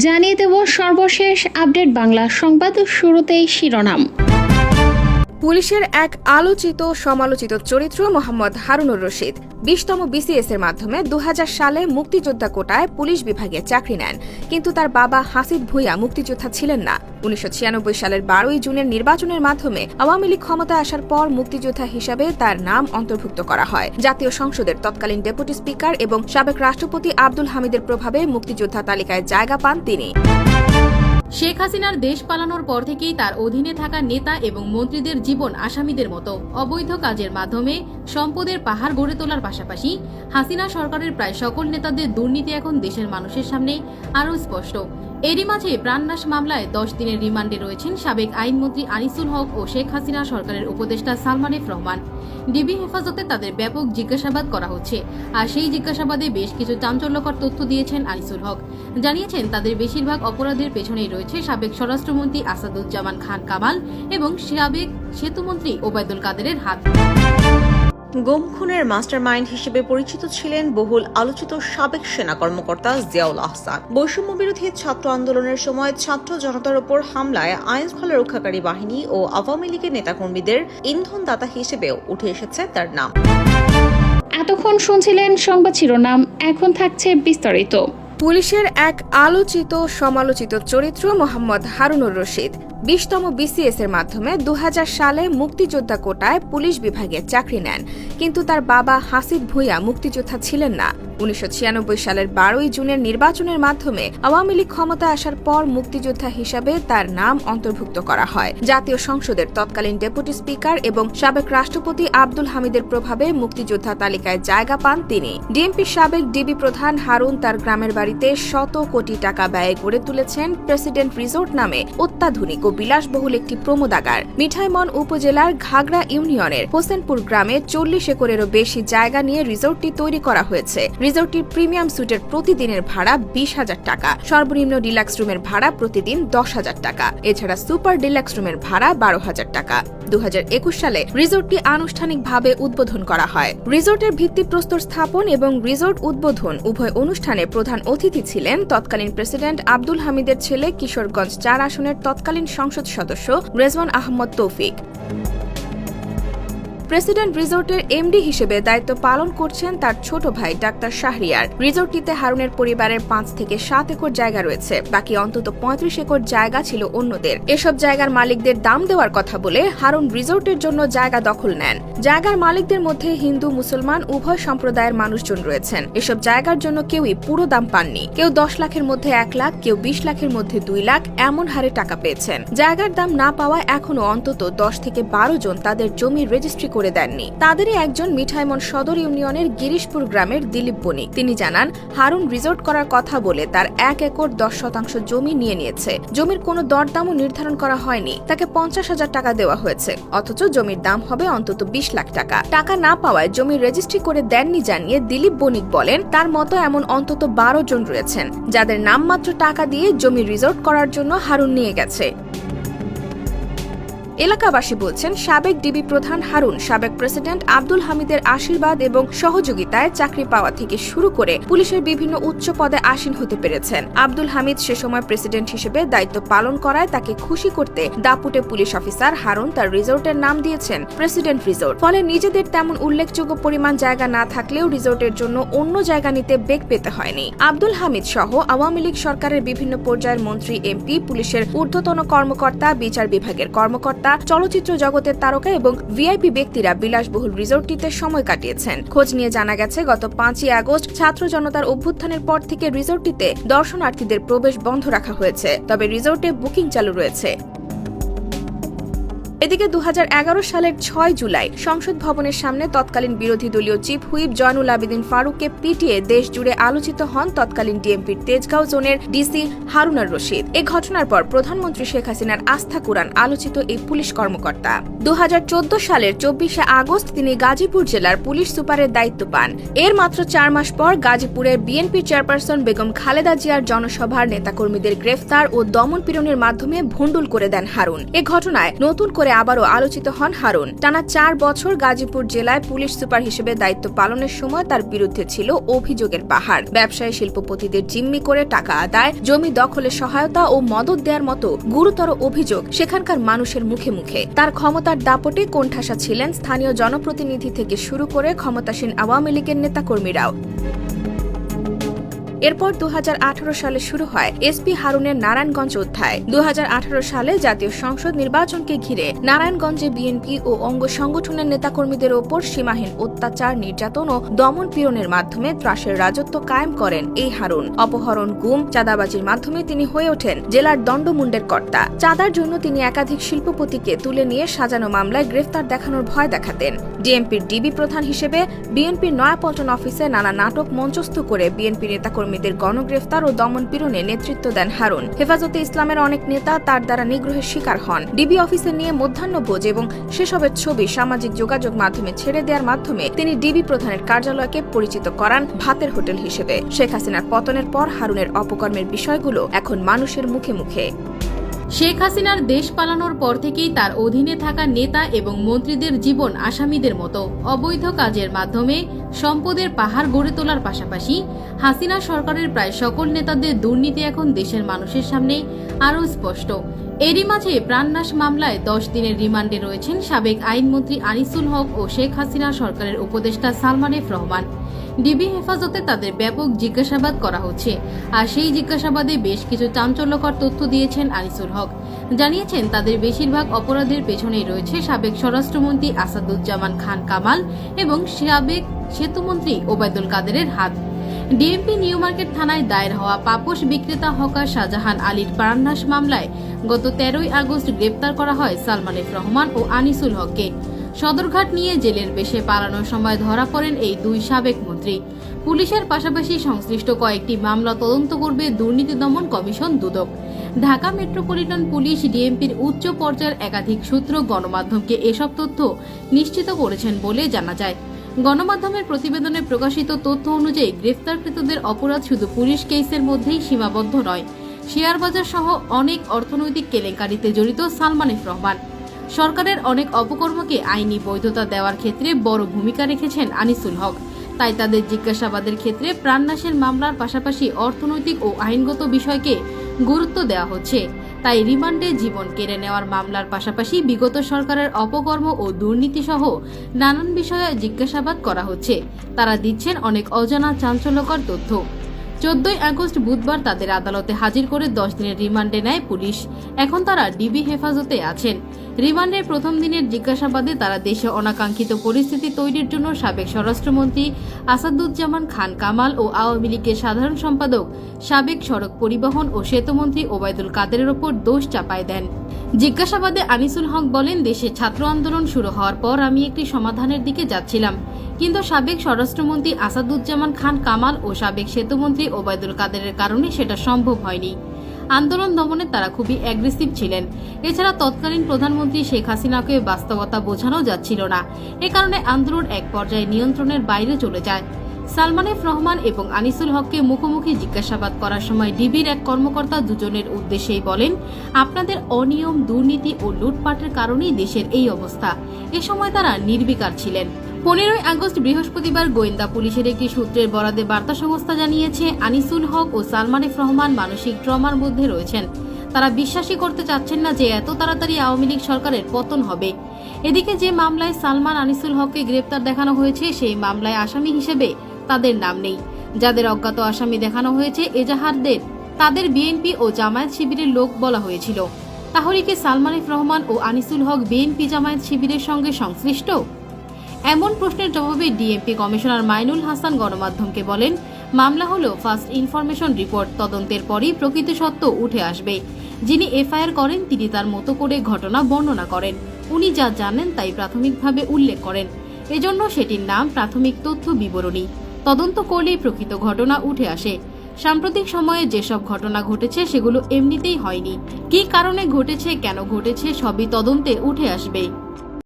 জানিয়ে দেব সর্বশেষ আপডেট বাংলা সংবাদ। শুরুতেই শিরোনাম। পুলিশের এক আলোচিত সমালোচিত চরিত্র মোহাম্মদ হারুনুর রশিদ 20তম BCS এর মাধ্যমে 2000 সালে মুক্তিযোদ্ধা কোটায় পুলিশ বিভাগে চাকরি নেন, কিন্তু তার বাবা হাসিব ভুঁইয়া মুক্তিযোদ্ধা ছিলেন না। 1996 সালের 12ই জুনের নির্বাচনের মাধ্যমে আওয়ামী লীগ ক্ষমতায় আসার পর মুক্তিযোদ্ধা হিসাবে তার নাম অন্তর্ভুক্ত করা হয়। জাতীয় সংসদের তৎকালীন ডেপুটি স্পিকার এবং সাবেক রাষ্ট্রপতি আব্দুল হামিদের প্রভাবে মুক্তিযোদ্ধা তালিকায় জায়গা পান তিনি। শেখ হাসিনার দেশ পালানোর পর থেকেই তার অধীনে থাকা নেতা এবং মন্ত্রীদের জীবন আসামিদের মতো অবৈধ কাজের মাধ্যমে সম্পদের পাহাড় গড়ে তোলার পাশাপাশি হাসিনা সরকারের প্রায় সকল নেতাদের দুর্নীতি এখন দেশের মানুষের সামনে আরও স্পষ্ট। এরই মাঝে প্রাণনাশ মামলায় 10 দিনের রিমান্ডে রয়েছেন সাবেক আইনমন্ত্রী আনিসুল হক ও শেখ হাসিনা সরকারের উপদেষ্টা সালমান এফ রহমান। ডিবি হেফাজতে তাদের ব্যাপক জিজ্ঞাসাবাদ করা হচ্ছে, আর সেই জিজ্ঞাসাবাদে বেশ কিছু চাঞ্চল্যকর তথ্য দিয়েছেন আনিসুল হক। জানিয়েছেন তাদের বেশিরভাগ অপরাধের পেছনেই রয়েছে সাবেক স্বরাষ্ট্রমন্ত্রী আসাদুজ্জামান খান কামাল এবং সাবেক সেতুমন্ত্রী ওবায়দুল কাদেরের হাত। গুম খুনের মাস্টারমাইন্ড হিসেবে পরিচিত ছিলেন বহুল আলোচিত সাবেক সেনা কর্মকর্তা জিয়াউল আহসান। বৈষম্য বিরোধী ছাত্র আন্দোলনের সময় ছাত্র জনতার উপর হামলায় আইনশৃঙ্খলা রক্ষাকারী বাহিনী ও আওয়ামী লীগের নেতাকর্মীদের ইন্ধনদাতা হিসেবেও উঠে এসেছে তার নাম। এতক্ষণ শুনছিলেন সংবাদ শিরোনাম, এখন থাকছে বিস্তারিত। পুলিশের এক আলোচিত সমালোচিত চরিত্র মোহাম্মদ হারুনুর রশিদ 20তম BCS এর মাধ্যমে 2000 সালে মুক্তিযোদ্ধা কোটায় পুলিশ বিভাগে চাকরি নেন, কিন্তু তার বাবা হাসিব ভুঁইয়া মুক্তিযোদ্ধা ছিলেন না। 1996 সালের 12ই জুনের নির্বাচনের মাধ্যমে আওয়ামী লীগ ক্ষমতায় আসার পর মুক্তিযোদ্ধা হিসাবে তার নাম অন্তর্ভুক্ত করা হয়। জাতীয় সংসদের তৎকালীন ডেপুটি স্পিকার এবং সাবেক রাষ্ট্রপতি আব্দুল হামিদের প্রভাবে মুক্তিযোদ্ধা তালিকায় জায়গা পান তিনি। ডিএমপির সাবেক ডিবি প্রধান হারুন তার গ্রামের বাড়িতে শত কোটি টাকা ব্যয়ে গড়ে তুলেছেন প্রেসিডেন্ট রিসোর্ট নামে অত্যাধুনিক ও বিলাসবহুল একটি প্রমোদাগার। মিঠাইমন উপজেলার ঘাগড়া ইউনিয়নের হোসেনপুর গ্রামে 40 একরেরও বেশি জায়গা নিয়ে রিসোর্টটি তৈরি করা হয়েছে। রিসোর্টটির প্রিমিয়াম সুইটের প্রতিদিনের ভাড়া 20,000 টাকা, সর্বনিম্ন ডিলাক্স রুমের ভাড়া প্রতিদিন 10,000 টাকা, এছাড়া সুপার ডিলাক্স রুমের ভাড়া 12,000 টাকা। 2021 সালে রিসোর্টটি আনুষ্ঠানিকভাবে উদ্বোধন করা হয়। রিসোর্টের ভিত্তিপ্রস্তর স্থাপন এবং রিসোর্ট উদ্বোধন উভয় অনুষ্ঠানে প্রধান অতিথি ছিলেন তৎকালীন প্রেসিডেন্ট আব্দুল হামিদের ছেলে কিশোরগঞ্জ 4 আসনের তৎকালীন সংসদ সদস্য রেজওয়ান আহমদ তৌফিক। প্রেসিডেন্ট রিসোর্টের এমডি হিসেবে দায়িত্ব পালন করছেন তার ছোট ভাই ডাক্তার শাহরিয়ার। রিসোর্টটিতে হারুনের পরিবারের 5 থেকে 7 একর জায়গা রয়েছে, বাকি অন্তত 35 একর জায়গা ছিল অন্যদের। এসব জায়গার মালিকদের দাম দেওয়ার কথা বলে হারুন রিসোর্টের জন্য জায়গা দখল নেন। জায়গার মালিকদের মধ্যে হিন্দু মুসলমান উভয় সম্প্রদায়ের মানুষজন রয়েছেন। এসব জায়গার জন্য কেউই পুরো দাম পাননি। কেউ 10 লাখের মধ্যে 1 লাখ, কেউ 20 লাখের মধ্যে 2 লাখ এমন হারে টাকা পেয়েছেন। জায়গার দাম না পাওয়ায় এখনো অন্তত 10 থেকে 12 জন তাদের জমি রেজিস্ট্রি করে দেননি। তাদেরই একজন মিঠাইমন সদর ইউনিয়নের গিরিশপুর গ্রামের দিলীপ বণিক। তিনি জানান, হারুন রিসোর্ট করার কথা বলে তার 1 একর 10 শতাংশ জমি নিয়ে নিয়েছে। জমির কোনো দরদামও নির্ধারণ করা হয়নি, তাকে 50,000 টাকা দেওয়া হয়েছে, অথচ জমির দাম হবে অন্তত 20 লাখ টাকা। টাকা না পাওয়ায় জমি রেজিস্ট্রি করে দেননি জানিয়ে দিলীপ বণিক বলেন, তার মতো এমন অন্তত 12 জন রয়েছেন যাদের নামমাত্র টাকা দিয়ে জমি রিসোর্ট করার জন্য হারুন নিয়ে গেছে। এলাকাবাসী বলছেন, সাবেক ডিবি প্রধান হারুন সাবেক প্রেসিডেন্ট আব্দুল হামিদের আশীর্বাদ এবং সহযোগিতায় চাকরি পাওয়া থেকে শুরু করে পুলিশের বিভিন্ন উচ্চ পদে আসীন হতে পেরেছেন। আব্দুল হামিদ সে সময় প্রেসিডেন্ট হিসেবে দায়িত্ব পালন করায় তাকে খুশি করতে দাপুটে পুলিশ অফিসার হারুন তার রিসোর্টের নাম দিয়েছেন প্রেসিডেন্ট রিসোর্ট। ফলে নিজেদের তেমন উল্লেখযোগ্য পরিমাণ জায়গা না থাকলেও রিসোর্টের জন্য অন্য জায়গা নিতে বেগ পেতে হয়নি। আব্দুল হামিদ সহ আওয়ামী লীগ সরকারের বিভিন্ন পর্যায়ের মন্ত্রী, এমপি, পুলিশের ঊর্ধ্বতন কর্মকর্তা, বিচার বিভাগের কর্মকর্তা, চলচ্চিত্র জগতের তারকা এবং ভিআইপি ব্যক্তিরা বিলাসবহুল রিসোর্টটিতে সময় কাটিয়েছেন। খোঁজ নিয়ে জানা গেছে, গত 5ই আগস্ট ছাত্র জনতার অভ্যুত্থানের পর থেকে রিসোর্টটিতে দর্শনার্থীদের প্রবেশ বন্ধ রাখা হয়েছে, তবে রিসোর্টে বুকিং চালু রয়েছে। এদিকে 2011 সালের 6 জুলাই সংসদ ভবনের সামনে তৎকালীন বিরোধী দলীয় চিফ হুইপ জয়নুল আবেদিন ফারুককে পিটিয়ে দেশ জুড়ে আলোচিত হন তৎকালীন ডিএমপির তেজগাঁও জোনের ডিসি হারুনুর রশিদ। এই ঘটনার পর প্রধানমন্ত্রী শেখ হাসিনার আস্থা কুরান আলোচিত এই পুলিশ কর্মকর্তা। 2014 সালের 24শে আগস্ট তিনি গাজীপুর জেলার পুলিশ সুপারের দায়িত্ব পান। এর মাত্র 4 মাস পর গাজীপুরের বিএনপি চেয়ারপারসন বেগম খালেদা জিয়ার জনসভার নেতাকর্মীদের গ্রেফতার ও দমন পীড়নের মাধ্যমে ভণ্ডুল করে দেন হারুন। এ ঘটনায় নতুন করে আবারও আলোচিত হন হারুন। টানা 4 বছর গাজীপুর জেলায় পুলিশ সুপার হিসেবে দায়িত্ব পালনের সময় তার বিরুদ্ধে ছিল অভিযোগের পাহাড়। ব্যবসায়ী শিল্পপতিদের জিম্মি করে টাকা আদায়, জমি দখলে সহায়তা ও মদত দেওয়ার মতো গুরুতর অভিযোগ সেখানকার মানুষের মুখে মুখে। তার ক্ষমতার দাপটে কোণঠাসা ছিলেন স্থানীয় জনপ্রতিনিধি থেকে শুরু করে ক্ষমতাসীন আওয়ামী লীগের নেতাকর্মীরাও। এরপর 2018 সালে শুরু হয় এসপি হারুনের নারায়ণগঞ্জ অধ্যায়। 2018 সালে জাতীয় সংসদ নির্বাচনকে ঘিরে নারায়ণগঞ্জে বিএনপি ও অঙ্গ সংগঠনের নেতাকর্মীদের ওপর সীমাহীন অত্যাচার, নির্যাতন ও দমন পীড়নের মাধ্যমে ত্রাসের রাজত্ব কায়েম করেন এই হারুন। অপহরণ, গুম, চাঁদাবাজির মাধ্যমে তিনি হয়ে ওঠেন জেলার দণ্ডমুণ্ডের কর্তা। চাঁদার জন্য তিনি একাধিক শিল্পপতিকে তুলে নিয়ে সাজানো মামলায় গ্রেফতার দেখানোর ভয় দেখাতেন। ডিএমপির ডিবি প্রধান হিসেবে বিএনপির নয়াপল্টন অফিসে নানা নাটক মঞ্চস্থ করে বিএনপি নেতাকর্মীদের গণগ্রেফতার ও দমন পীড়নে নেতৃত্ব দেন হারুন। হেফাজতে ইসলামের অনেক নেতা তার দ্বারা নিগ্রহের শিকার হন। ডিবি অফিসে নিয়ে মধ্যাহ্নভোজ এবং সেসবের ছবি সামাজিক যোগাযোগ মাধ্যমে ছেড়ে দেওয়ার মাধ্যমে তিনি ডিবি প্রধানের কার্যালয়কে পরিচিত করান ভাতের হোটেল হিসেবে। শেখ হাসিনার পতনের পর হারুনের অপকর্মের বিষয়গুলো এখন মানুষের মুখে মুখে। শেখ হাসিনার দেশ পালানোর পর থেকেই তার অধীনে থাকা নেতা এবং মন্ত্রীদের জীবন আসামিদের মতো অবৈধ কাজের মাধ্যমে সম্পদের পাহাড় গড়ে তোলার পাশাপাশি হাসিনা সরকারের প্রায় সকল নেতাদের দুর্নীতি এখন দেশের মানুষের সামনে আরও স্পষ্ট। এরই মাঝে প্রাণনাশ মামলায় 10 দিনের রিমান্ডে রয়েছেন সাবেক আইনমন্ত্রী আনিসুল হক ও শেখ হাসিনা সরকারের উপদেষ্টা সালমান এফ রহমান। ডিবি হেফাজতে তাদের ব্যাপক জিজ্ঞাসাবাদ করা হচ্ছে, আর সেই জিজ্ঞাসাবাদে বেশ কিছু চাঞ্চল্যকর তথ্য দিয়েছেন আনিসুল হক। জানিয়েছেন তাদের বেশিরভাগ অপরাধের পেছনেই রয়েছে সাবেক স্বরাষ্ট্রমন্ত্রী আসাদুজ্জামান খান কামাল এবং সাবেক সেতুমন্ত্রী ওবায়দুল কাদেরের হাত। ডিএমপি নিউ মার্কেট থানায় দায়ের হওয়া পাপোশ বিক্রেতা হকার শাহজাহান আলীর প্রাণনাশ মামলায় গত 13 আগস্ট গ্রেপ্তার করা হয় সালমান এফ রহমান ও আনিসুল হককে। সদরঘাট নিয়ে জেলের বেশে পালানোর সময় ধরা পড়েন এই দুই সাবেক মন্ত্রী। পুলিশের পাশাপাশি সংশ্লিষ্ট কয়েকটি মামলা তদন্ত করবে দুর্নীতি দমন কমিশন দুদক। ঢাকা মেট্রোপলিটন পুলিশ, ডিএমপির উচ্চ পর্যায়ের একাধিক সূত্র গণমাধ্যমকে এসব তথ্য নিশ্চিত করেছেন বলে জানা যায়। গণমাধ্যমের প্রতিবেদনে প্রকাশিত তথ্য অনুযায়ী গ্রেফতারকৃতদের অপরাধ শুধু পুলিশ কেসের মধ্যেই সীমাবদ্ধ নয়। শেয়ার বাজার সহ অনেক অর্থনৈতিক কেলেঙ্কারিতে জড়িত সালমান এফ রহমান। সরকারের অনেক অপকর্মকে আইনি বৈধতা দেওয়ার ক্ষেত্রে বড় ভূমিকা রেখেছেন আনিসুল হক। তাই তাদের জিজ্ঞাসাবাদের ক্ষেত্রে প্রাণনাশের মামলার পাশাপাশি অর্থনৈতিক ও আইনগত বিষয়কে গুরুত্ব দেওয়া হচ্ছে। তাই রিমান্ডে জীবন কেড়ে নেওয়ার মামলার পাশাপাশি বিগত সরকারের অপকর্ম ও দুর্নীতি সহ নানান বিষয়ে জিজ্ঞাসাবাদ করা হচ্ছে। তারা দিচ্ছেন অনেক অজানা চাঞ্চল্যকর তথ্য। 14 আগস্ট বুধবার তাদের আদালতে হাজির করে 10 দিনের রিমান্ডে নেয় পুলিশ। এখন তারা ডিবি হেফাজতে আছেন। রিমান্ডের প্রথম দিনের জিজ্ঞাসাবাদে তারা দেশে অনাকাঙ্ক্ষিত পরিস্থিতি তৈরির জন্য সাবেক স্বরাষ্ট্রমন্ত্রী আসাদুজ্জামান খান কামাল ও আওয়ামী লীগের সাধারণ সম্পাদক, সাবেক সড়ক পরিবহন ও সেতুমন্ত্রী ওবায়দুল কাদেরের ওপর দোষ চাপায় দেন। জিজ্ঞাসাবাদে আনিসুল হক বলেন, দেশে ছাত্র আন্দোলন শুরু হওয়ার পর আমি একটি সমাধানের দিকে যাচ্ছিলাম, কিন্তু সাবেক স্বরাষ্ট্রমন্ত্রী আসাদুজ্জামান খান কামাল ও সাবেক সেতুমন্ত্রী ওবায়দুল কাদেরের কারণে সেটা সম্ভব হয়নি। আন্দোলন দমনে তারা খুবই অ্যাগ্রেসিভ ছিলেন। এছাড়া তৎকালীন প্রধানমন্ত্রী শেখ হাসিনাকে বাস্তবতা বোঝানো যাচ্ছিল না। এ কারণে আন্দোলন এক পর্যায়ে নিয়ন্ত্রণের বাইরে চলে যায়। সালমান এফ রহমান এবং আনিসুল হককে মুখোমুখি জিজ্ঞাসাবাদ করার সময় ডিবির এক কর্মকর্তা দুজনের উদ্দেশ্যেই বলেন, আপনাদের অনিয়ম, দুর্নীতি ও লুটপাটের কারণেই দেশের এই অবস্থা। এ সময় তারা নির্বিকার ছিলেন। 15 আগস্ট বৃহস্পতিবার গোয়েন্দা পুলিশের একটি সূত্রের বরাদে বার্তা সংস্থা জানিয়েছে, আনিসুল হক ও সালমান এফ রহমান মানসিক ট্রমার মধ্যে রয়েছেন। তারা বিশ্বাসই করতে চাচ্ছেন না যে এত তাড়াতাড়ি আওয়ামী লীগ সরকারের পতন হবে। এদিকে যে মামলায় সালমান, আনিসুল হককে গ্রেপ্তার দেখানো হয়েছে সেই মামলায় আসামি হিসেবে তাদের নাম নেই। যাদের অজ্ঞাত আসামি দেখানো হয়েছে এজাহারদের, তাদের বিএনপি ও জামায়াত শিবিরের লোক বলা হয়েছিল। তাহলে কি সালমান এফ রহমান ও আনিসুল হক বিএনপি জামায়াত শিবিরের সঙ্গে সংশ্লিষ্ট? এমন প্রশ্নের জবাবে ডিএমপি কমিশনার মাইনুল হাসান গণমাধ্যমকে বলেন, মামলা হলো ফার্স্ট ইনফরমেশন রিপোর্ট। তদন্তের পরই প্রকৃত সত্য উঠে আসবে। যিনি এফআইআর করেন তিনি তার মতো করে ঘটনা বর্ণনা করেন। উনি যা জানেন তাই প্রাথমিকভাবে উল্লেখ করেন। এজন্য সেটির নাম প্রাথমিক তথ্য বিবরণী। তদন্ত করলেই প্রকৃত ঘটনা উঠে আসে। সাম্প্রতিক সময়ে যেসব ঘটনা ঘটেছে সেগুলো এমনিতেই হয়নি। কী কারণে ঘটেছে, কেন ঘটেছে সবই তদন্তে উঠে আসবে।